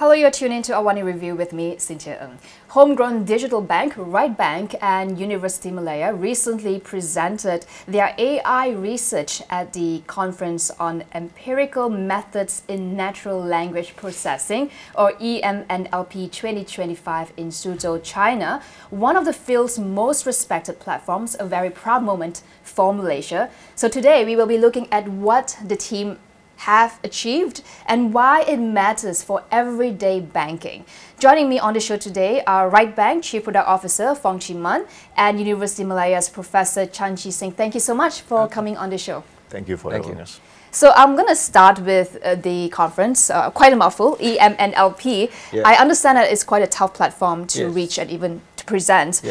Hello, you're tuning to AWANI Review with me, Cynthia Ng. Homegrown digital bank, Right Bank and Universiti Malaya recently presented their AI research at the Conference on Empirical Methods in Natural Language Processing, or EMNLP 2025 in Suzhou, China, one of the field's most respected platforms, a very proud moment for Malaysia. So today we will be looking at what the team have achieved and why it matters for everyday banking. Joining me on the show today are Right Bank Chief Product Officer Foong and Universiti Malaya's Professor Seng. Thank you so much for coming on the show. Thank you for having us. So I'm going to start with the conference, quite a mouthful, EMNLP. Yeah. I understand that it's quite a tough platform to reach and even to present,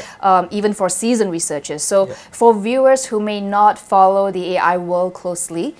even for seasoned researchers. So for viewers who may not follow the AI world closely,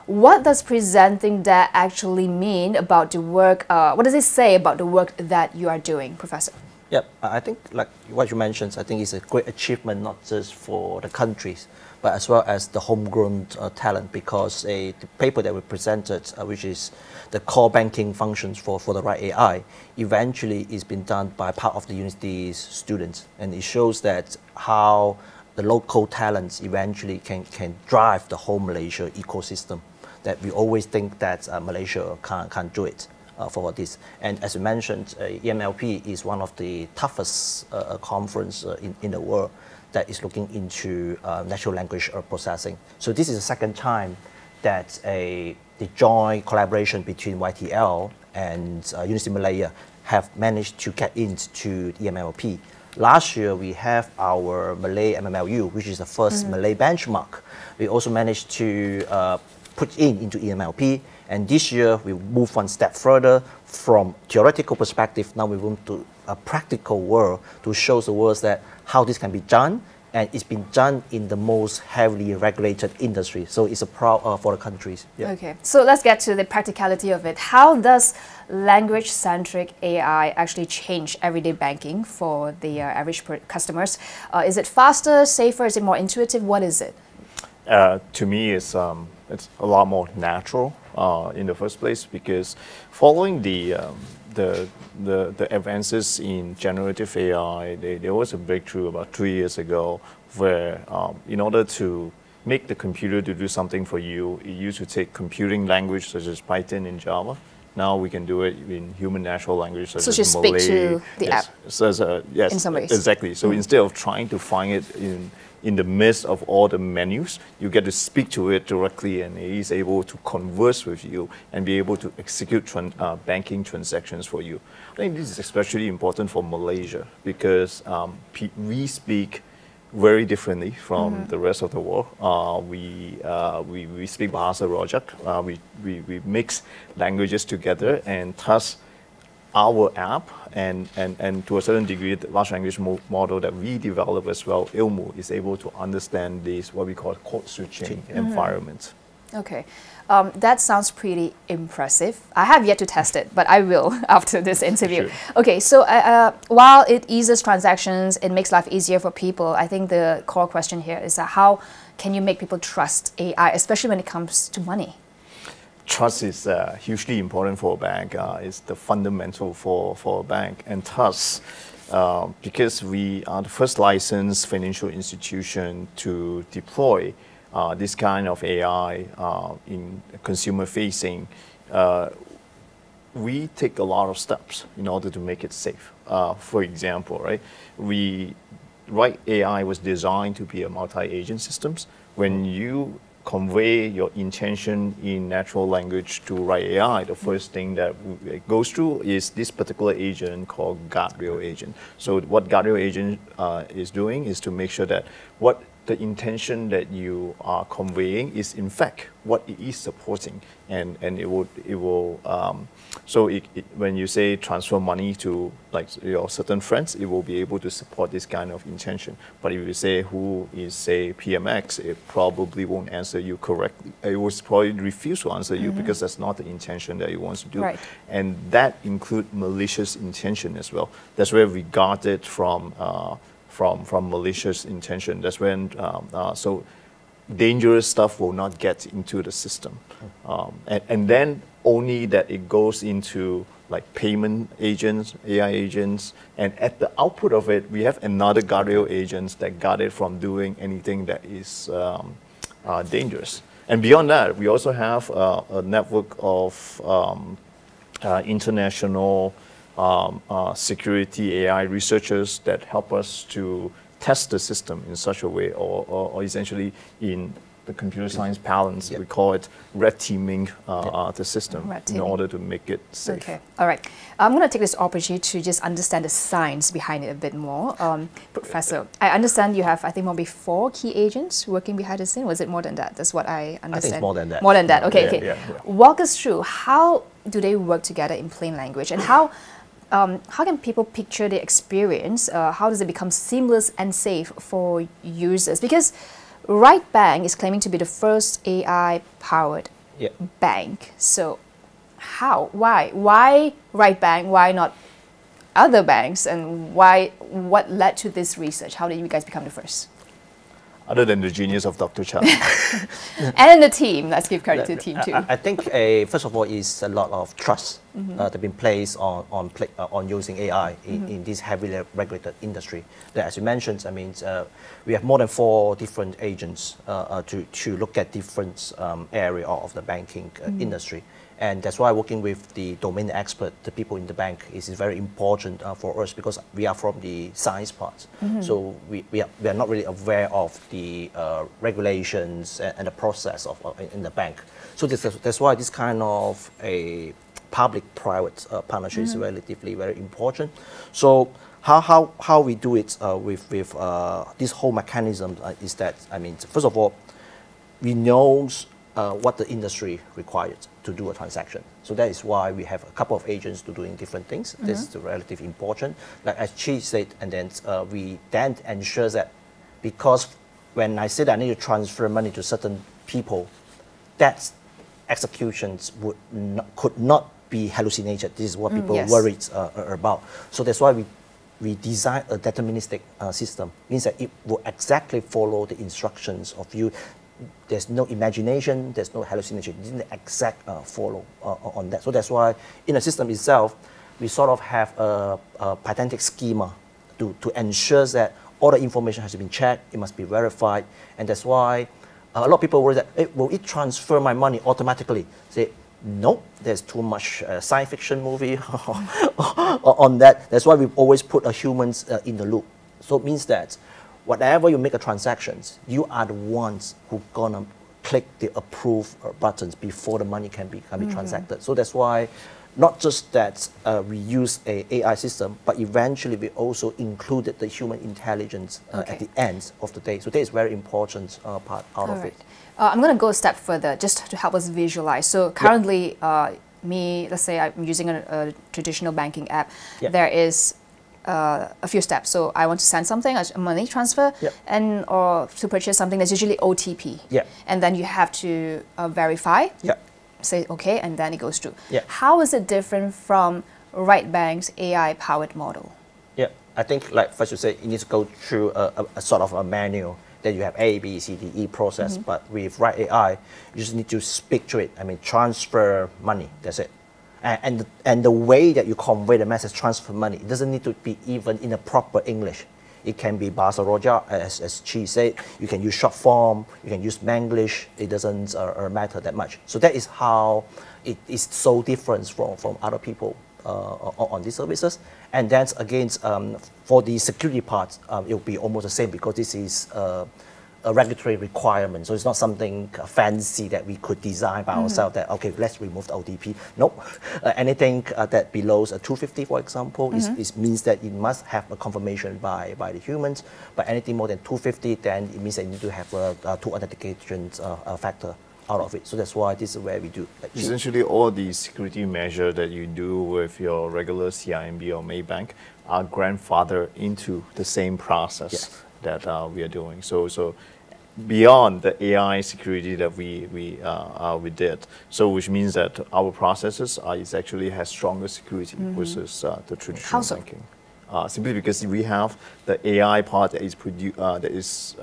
what does presenting that actually mean about the work? What does it say about the work that you are doing, Professor? Yep, I think like what you mentioned, I think it's a great achievement not just for the countries, but as well as the homegrown talent, because the paper that we presented, which is the core banking functions for the right AI, eventually is been done by part of the university's students, and it shows that how the local talents eventually can drive the whole Malaysia ecosystem. That we always think that Malaysia can't do it for this. And as you mentioned, EMLP is one of the toughest conference in the world that is looking into natural language processing. So this is the second time that the joint collaboration between YTL and Universiti Malaya have managed to get into EMLP. Last year, we have our Malay MMLU, which is the first Malay benchmark. We also managed to put into EMLP, and this year we move one step further from theoretical perspective. Now we move to a practical world to show the world that how this can be done, and it's been done in the most heavily regulated industry. So it's a proud for the countries. Yeah. Okay, so let's get to the practicality of it. How does language-centric AI actually change everyday banking for the average customers? Is it faster, safer? Is it more intuitive? What is it? To me, it's a lot more natural in the first place, because following the advances in generative AI, there was a breakthrough about 3 years ago where in order to make the computer to do something for you, it used to take computing language such as Python and Java. Now we can do it in human natural language such as Malay. So just speak to the app. So yes, in some ways. Exactly. So instead of trying to find it in the midst of all the menus, you get to speak to it directly, and it is able to converse with you and be able to execute banking transactions for you. I think this is especially important for Malaysia because we speak very differently from the rest of the world. We speak Bahasa Rojak. We mix languages together, and thus our app and to a certain degree the large language model that we develop as well, Ilmu, is able to understand this what we call code switching environment. Okay, that sounds pretty impressive. I have yet to test it, but I will after this interview. Sure. Okay, so while it eases transactions, it makes life easier for people, I think the core question here is how can you make people trust AI, especially when it comes to money? Trust is hugely important for a bank. It's the fundamental for a bank, and thus, because we are the first licensed financial institution to deploy this kind of AI in consumer-facing, we take a lot of steps in order to make it safe. For example, Right AI was designed to be a multi-agent systems. When you convey your intention in natural language to Right AI, the first thing that it goes through is this particular agent called guardrail agent. So what guardrail agent is doing is to make sure that what the intention that you are conveying is in fact what it is supporting, and it will so when you say transfer money to like your certain friends, it will be able to support this kind of intention. But if you say who is say PMX, it probably won't answer you correctly. It will probably refuse to answer you because that's not the intention that it wants to do. Right. And that includes malicious intention as well. That's where we got it from malicious intention. That's when so dangerous stuff will not get into the system. And then only that it goes into like payment agents, AI agents, and at the output of it, we have another guardrail agents that guard it from doing anything that is dangerous. And beyond that, we also have a network of international security AI researchers that help us to test the system in such a way, or essentially in the computer science parlance, we call it red teaming the system in order to make it safe. Okay, all right. I'm going to take this opportunity to just understand the science behind it a bit more. Professor, I understand you have, I think, maybe 4 key agents working behind the scene. Was it more than that? That's what I understand. I think it's more than that. More than that, okay, Yeah, okay. yeah, yeah. Walk us through, how do they work together in plain language, and how can people picture the experience? How does it become seamless and safe for users? Because Right Bank is claiming to be the first AI-powered bank. So how? Why? Why Right Bank? Why not other banks? And why? What led to this research? How did you guys become the first? Other than the genius of Dr. Chan. And the team. Let's give credit to the team too. I think, first of all, is a lot of trust that been placed on using AI in this heavily regulated industry. That, as you mentioned, I mean, we have more than 4 different agents to look at different area of the banking industry. And that's why working with the domain expert, the people in the bank, is very important for us, because we are from the science part. So we are not really aware of the regulations and the process in the bank. So that's why this kind of a public-private partnership is relatively very important. So how we do it with this whole mechanism is that, I mean, first of all, we know what the industry requires to do a transaction. So that is why we have a couple of agents to doing different things. This is relatively important. Like as Chee said, and then we then ensure that, because when I say that I need to transfer money to certain people, that executions could not be hallucinated. This is what people worried about. So that's why we design a deterministic system. Means that it will exactly follow the instructions of you. There's no imagination, there's no hallucination. It's the exact follow on that. So that's why in the system itself, we sort of have a patentic schema to ensure that all the information has been checked, it must be verified. And that's why a lot of people worry that, hey, will it transfer my money automatically? Say, no, there's too much science fiction movie on that. That's why we always put a humans in the loop. So it means that whatever you make a transactions, you are the ones who gonna click the approve buttons before the money can be transacted. So that's why, not just that we use a AI system, but eventually we also included the human intelligence at the end of the day. So that is very important part out of it. I'm going to go a step further just to help us visualize. So currently, let's say I'm using a traditional banking app. There is a few steps. So I want to send something, a money transfer, or to purchase something, that's usually OTP. And then you have to verify, say okay, and then it goes through. How is it different from Right Bank's AI-powered model? I think, like first you say, you need to go through a sort of a manual. Then you have A, B, C, D, E process. But with Right AI, you just need to speak to it. I mean, transfer money. That's it. And the way that you convey the message, transfer money, it doesn't need to be even in a proper English. It can be Bahasa Roja, as Chee said. You can use short form, you can use Manglish. It doesn't matter that much. So that is how it is so different from other people on these services. And then again, for the security part, it will be almost the same, because this is a regulatory requirement. So it's not something fancy that we could design by ourselves, that, okay, let's remove the OTP. Nope. Anything that below 250, for example, means that it must have a confirmation by the humans. But anything more than 250, then it means that you need to have a 2 authentication factor out of it. So that's why this is where we do. Essentially, all the security measures that you do with your regular CIMB or Maybank are grandfathered into the same process that we are doing. So beyond the AI security that we did, so which means that our processes actually has stronger security versus the traditional banking. Simply because we have the AI part that is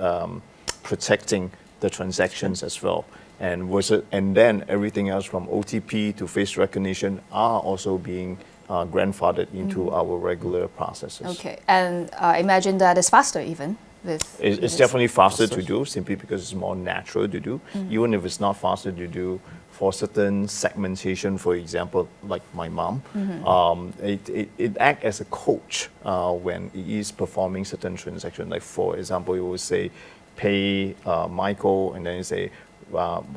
protecting the transactions as well. And then everything else from OTP to face recognition are also being grandfathered into our regular processes. Okay, and I imagine that is faster even. It's definitely faster to do, simply because it's more natural to do. Even if it's not faster to do, for certain segmentation, for example, like my mom, it acts as a coach when he is performing certain transactions. Like for example, it will say, pay Michael, and then you say,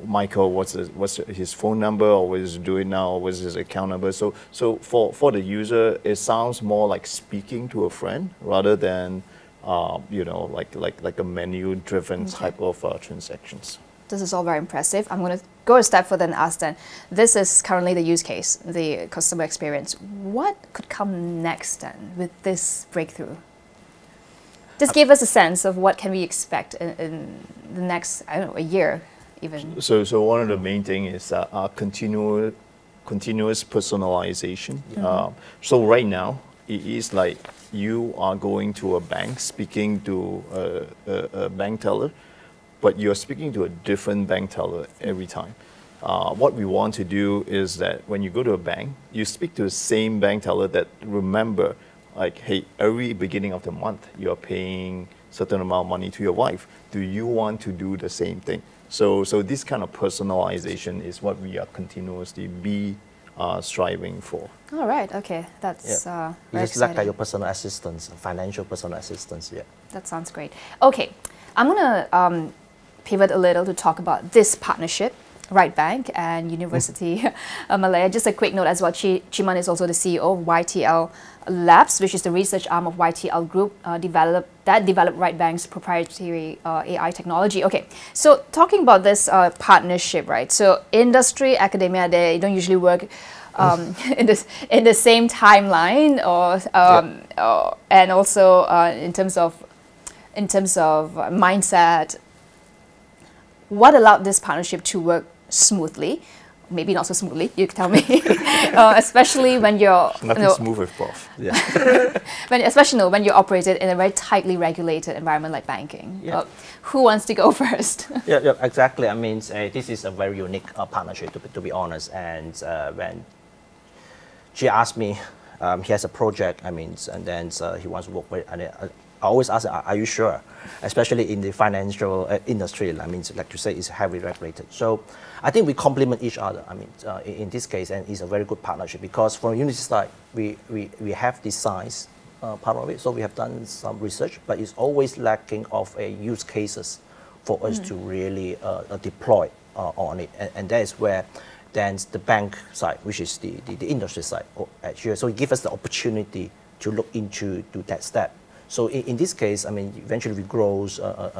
Michael, what's his phone number, or what does he do it now, or what's his account number? So for the user, it sounds more like speaking to a friend rather than like a menu-driven type of transactions. This is all very impressive. I'm going to go a step further and ask then, this is currently the use case, the customer experience. What could come next then with this breakthrough? Just give us a sense of what can we expect in the next, I don't know, a year even. So one of the main things is continuous personalization. So right now, it is like you are going to a bank, speaking to a bank teller, but you're speaking to a different bank teller every time. What we want to do is that when you go to a bank, you speak to the same bank teller that remember, like, hey, every beginning of the month, you're paying certain amount of money to your wife. Do you want to do the same thing? So this kind of personalization is what we are continuously striving for. All right, okay, that's very just exciting. like your personal assistance, financial personal assistance, That sounds great. Okay, I'm going to pivot a little to talk about this partnership, Right Bank and Universiti Malaya. Just a quick note as well, Chee is also the CEO of YTL Labs, which is the research arm of YTL Group that developed Right Bank's proprietary AI technology. Okay, so talking about this partnership, right? So industry, academia, they don't usually work in the same timeline, and also in terms of mindset. What allowed this partnership to work smoothly? Maybe not so smoothly, you can tell me. Especially when you're nothing smooth with Prof. Especially when you're operated in a very tightly regulated environment like banking. Who wants to go first? Yeah, exactly. I mean, this is a very unique partnership, to be honest. And when she asked me, he has a project, I mean, and then he wants to work with, and I always ask, are you sure? Especially in the financial industry, I mean, like you say, it's heavily regulated. So I think we complement each other. I mean, in this case, and it's a very good partnership because from University side, we have the science part of it. So we have done some research, but it's always lacking of use cases for us to really deploy on it. And that is where then the bank side, which is the industry side, actually, so it gives us the opportunity to look into that step. So in this case, I mean, eventually we grow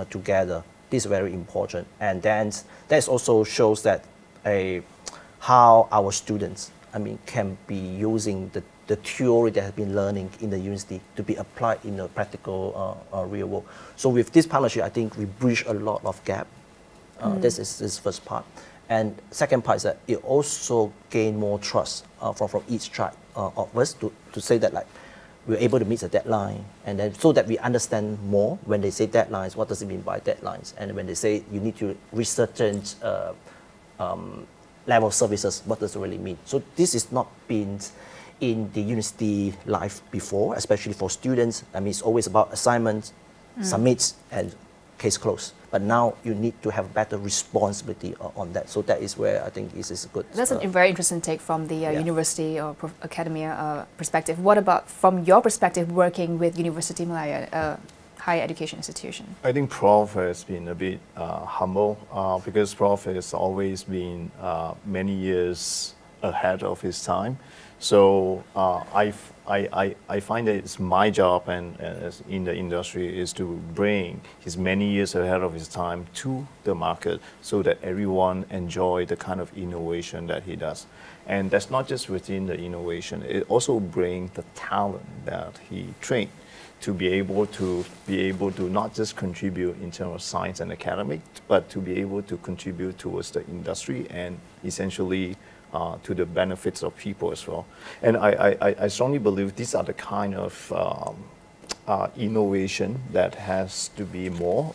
together. This is very important. And then that also shows that how our students, I mean, can be using the theory they have been learning in the university to be applied in the practical real world. So with this partnership, I think we bridge a lot of gap. This is this first part. And second part is that it also gain more trust from each side of us to say that, like, we're able to meet the deadline, and then so that we understand more when they say deadlines, what does it mean by deadlines? And when they say you need to reach certain level of services, what does it really mean? So this is not been in the university life before, especially for students. I mean, it's always about assignments, submits, and case closed. But now you need to have better responsibility on that. So that is where I think this is good. That's a very interesting take from the university or academia perspective. What about from your perspective working with Universiti Malaya, a higher education institution? I think Prof has been a bit humble because Prof has always been many years ahead of his time. So I find that it's my job and as in the industry is to bring his many years ahead of his time to the market so that everyone enjoy the kind of innovation that he does. And that's not just within the innovation, it also brings the talent that he trained to be able to not just contribute in terms of science and academic, but to be able to contribute towards the industry and essentially to the benefits of people as well. And I strongly believe these are the kind of innovation that has to be more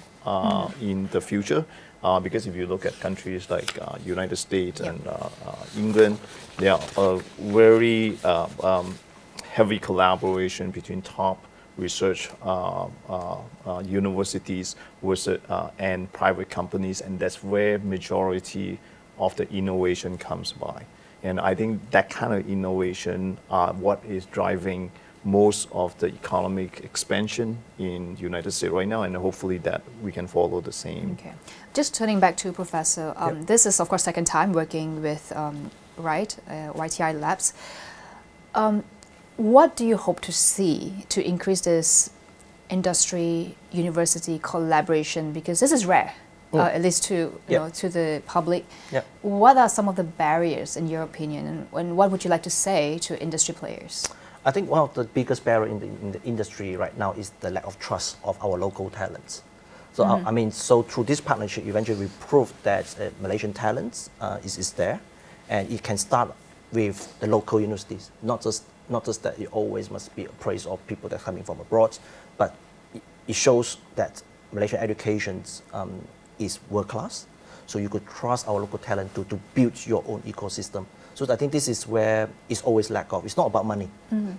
in the future. Because if you look at countries like United States and England, there are a very heavy collaboration between top research universities and private companies, and that's where majority of the innovation comes by. And I think that kind of innovation what is driving most of the economic expansion in the United States right now, and hopefully that we can follow the same. Okay. Just turning back to Professor, this is of course second time working with YTI Labs. What do you hope to see to increase this industry university collaboration, because this is rare, at least to to the public. What are some of the barriers in your opinion, and what would you like to say to industry players? I think one of the biggest barriers in the industry right now is the lack of trust of our local talents. So I mean, so through this partnership, eventually we proved that Malaysian talents is there, and it can start with the local universities, not just that it always must be a praise of people that are coming from abroad, but it shows that Malaysian education is world class. So you could trust our local talent to build your own ecosystem. So I think this is where it's always lack of. It's not about money.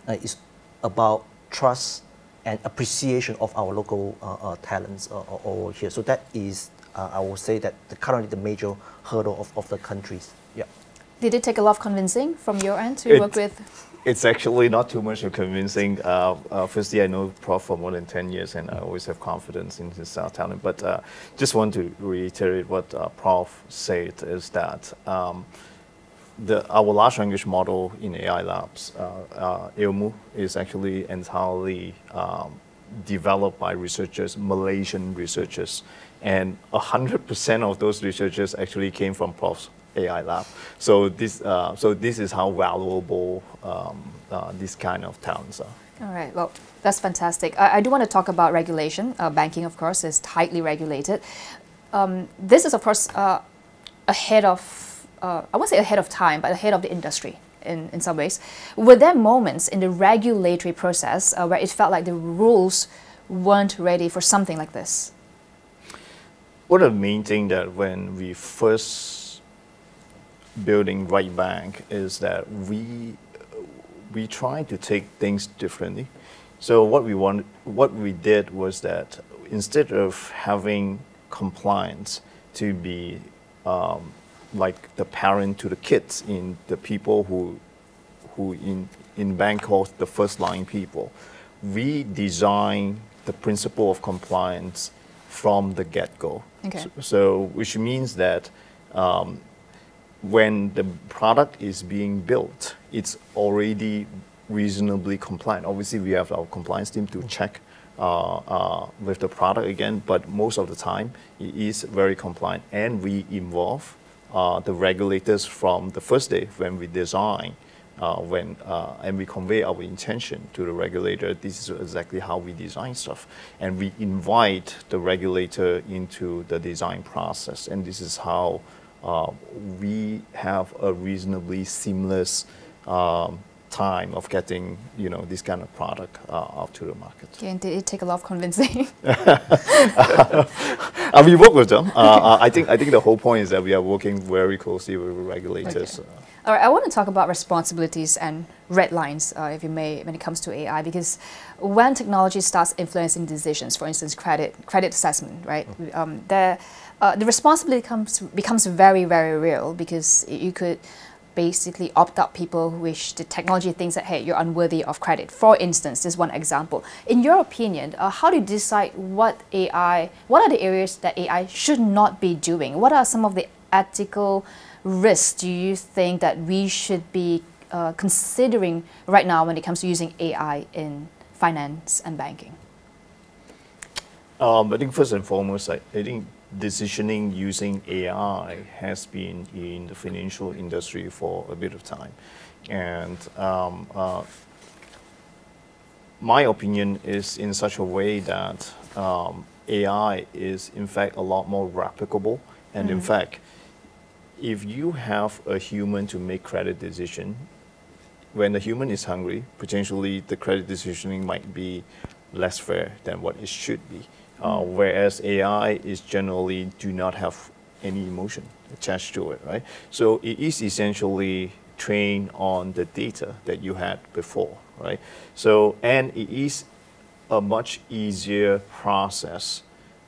It's about trust and appreciation of our local talents over here. So that is, I would say, that currently the major hurdle of the countries. Yeah. Did it take a lot of convincing from your end to work with? It's actually not too much of convincing. Firstly, I know Prof for more than 10 years, and I always have confidence in his talent. But just want to reiterate what Prof said, is that our large language model in AI labs, Ilmu, is actually entirely developed by researchers, Malaysian researchers, and 100% of those researchers actually came from Prof's AI lab. So this is how valuable these kind of talents are. All right, well, that's fantastic. I do want to talk about regulation. Banking, of course, is tightly regulated. This is, of course, ahead of, I won't say ahead of time, but ahead of the industry in some ways. Were there moments in the regulatory process where it felt like the rules weren't ready for something like this? One of the main things that when we first building Right Bank is that we try to take things differently. So what we did was that instead of having compliance to be like the parent to the kids, in the people who in bank calls the first line people, we design the principle of compliance from the get-go. Okay. So which means that when the product is being built, it's already reasonably compliant. Obviously, we have our compliance team to check with the product again, but most of the time, it is very compliant. And we involve the regulators from the first day when we design, and we convey our intention to the regulator. This is exactly how we design stuff. And we invite the regulator into the design process. And this is how we have a reasonably seamless time of getting, this kind of product out to the market. Okay, and did it take a lot of convincing? We work with them. I think the whole point is that we are working very closely with regulators. Okay. All right, I want to talk about responsibilities and red lines, if you may, when it comes to AI, because when technology starts influencing decisions, for instance, credit assessment, right? The responsibility becomes very, very real, because you could basically opt out people which the technology thinks that, hey, you're unworthy of credit. For instance, this is one example. In your opinion, how do you decide what are the areas that AI should not be doing? What are some of the ethical risks do you think that we should be considering right now when it comes to using AI in finance and banking? I think first and foremost, I think decisioning using AI has been in the financial industry for a bit of time. And my opinion is in such a way that AI is in fact a lot more replicable. And in fact, if you have a human to make credit decision, when the human is hungry, potentially the credit decisioning might be less fair than what it should be. Whereas AI is generally do not have any emotion attached to it, right? So it is essentially trained on the data that you had before, right? So, and it is a much easier process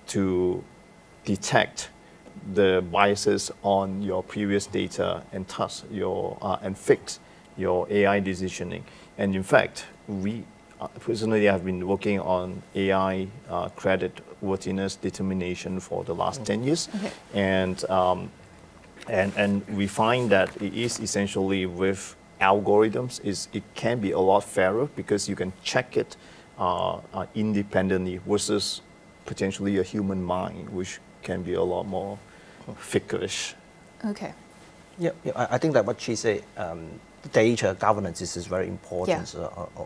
to detect the biases on your previous data and thus and fix your AI decisioning. And in fact, we personally have been working on AI credit worthiness determination for the last 10 years. Okay. And we find that it is essentially with algorithms, it can be a lot fairer because you can check it independently versus potentially a human mind, which can be a lot more fictitious. Okay. Yeah, I think that what she said, data governance is very important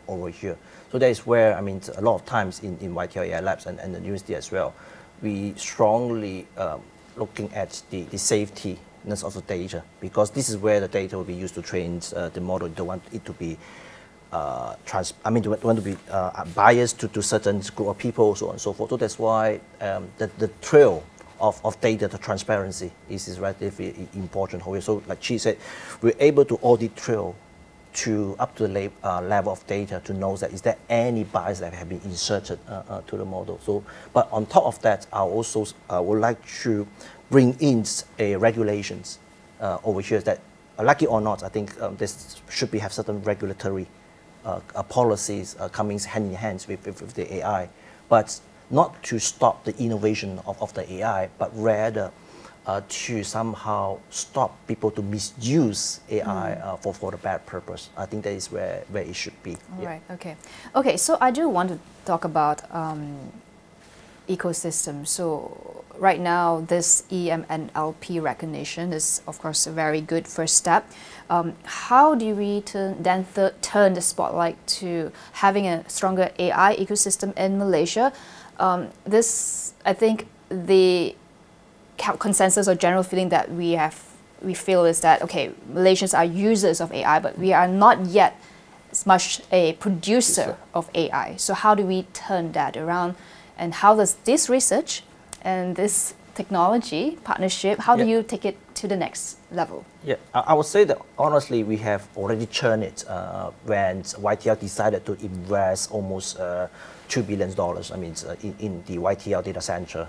over here. So that is where, I mean, a lot of times in YTL AI Labs and the university as well, we strongly looking at the safetyness of the data, because this is where the data will be used to train the model. You don't want it to be you want to be biased to certain group of people, so on and so forth. So that's why the trail of data, the transparency is relatively important here. So like Chee said, we're able to audit trail to up to the level of data to know that is there any bias that have been inserted to the model. So, but on top of that, I also would like to bring in regulations over here that, like it or not, I think this should have certain regulatory policies coming hand in hand with the AI, but not to stop the innovation of the AI, but rather to somehow stop people to misuse AI for the bad purpose. I think that is where it should be. All right, okay. Okay, so I do want to talk about ecosystem. So right now, this EMNLP recognition is, of course, a very good first step. How do we turn the spotlight to having a stronger AI ecosystem in Malaysia? This, I think, the consensus or general feeling that we feel is that, okay, Malaysians are users of AI, but we are not yet as much a producer of AI. So how do we turn that around? And how does this research and this technology partnership, how do you take it to the next level? Yeah, I would say that honestly, we have already turned it when YTL decided to invest almost $2 billion, I mean, in the YTL data center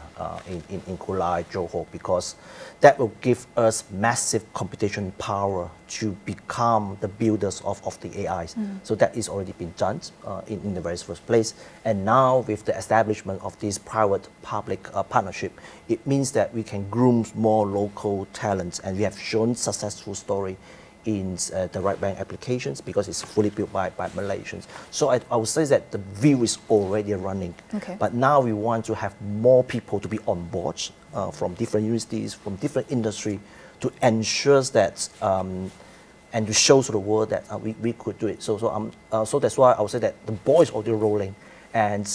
in Kulai, Johor, because that will give us massive computation power to become the builders of the AIs. So that is already been done in the very first place. And now with the establishment of this private-public partnership, it means that we can groom more local talents, and we have shown successful story in the right bank applications because it's fully built by Malaysians. So I would say that the view is already running. Okay. But now we want to have more people to be on board from different universities, from different industry, to ensure that and to show to the world that we could do it. So that's why I would say that the ball is already rolling, and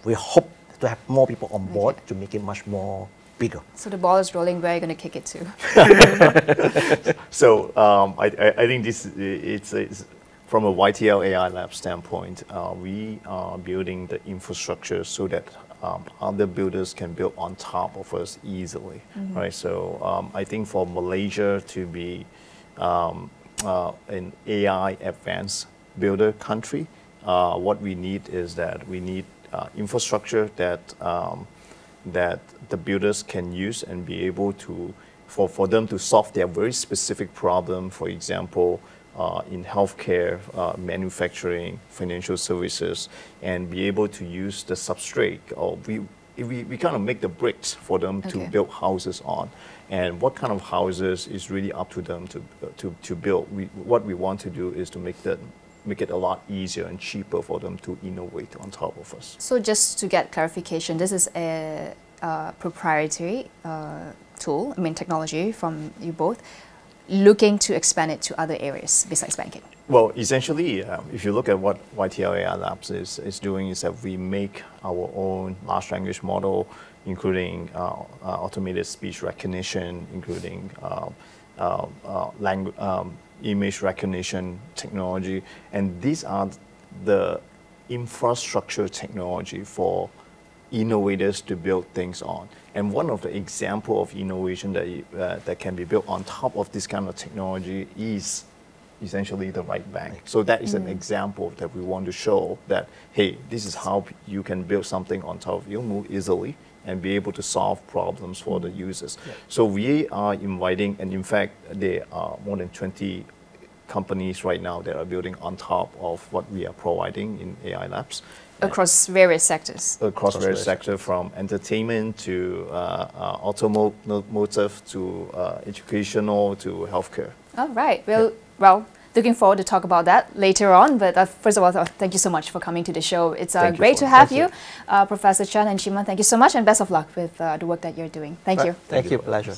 we hope to have more people on board to make it much more bigger. So the ball is rolling. Where are you going to kick it to? So I think it's from a YTL AI Lab standpoint, we are building the infrastructure so that other builders can build on top of us easily, right? So I think for Malaysia to be an AI advanced builder country, what we need is that we need infrastructure that the builders can use and be able to, for them to solve their very specific problem, for example, in healthcare, manufacturing, financial services, and be able to use the substrate, or we kind of make the bricks for them to build houses on. And what kind of houses is really up to them to build. What we want to do is to make it a lot easier and cheaper for them to innovate on top of us. So just to get clarification, this is a proprietary tool, I mean technology from you both, looking to expand it to other areas besides banking? Well, essentially, if you look at what YTL AI Labs is doing, is that we make our own large language model, including automated speech recognition, including image recognition technology, and these are the infrastructure technology for innovators to build things on. And one of the example of innovation that can be built on top of this kind of technology is essentially the right bank. So that is an example that we want to show that, hey, this is how you can build something on top of Ilmu easily and be able to solve problems for the users. Yeah. So we are inviting, and in fact, there are more than 20 companies right now that are building on top of what we are providing in AI Labs. Across various sectors. Across various sectors, from entertainment to automotive to educational to healthcare. All right. Well, looking forward to talk about that later on. But first of all, thank you so much for coming to the show. It's great to have you. Professor Chan and Chee, thank you so much, and best of luck with the work that you're doing. Thank you. Thank you. Pleasure.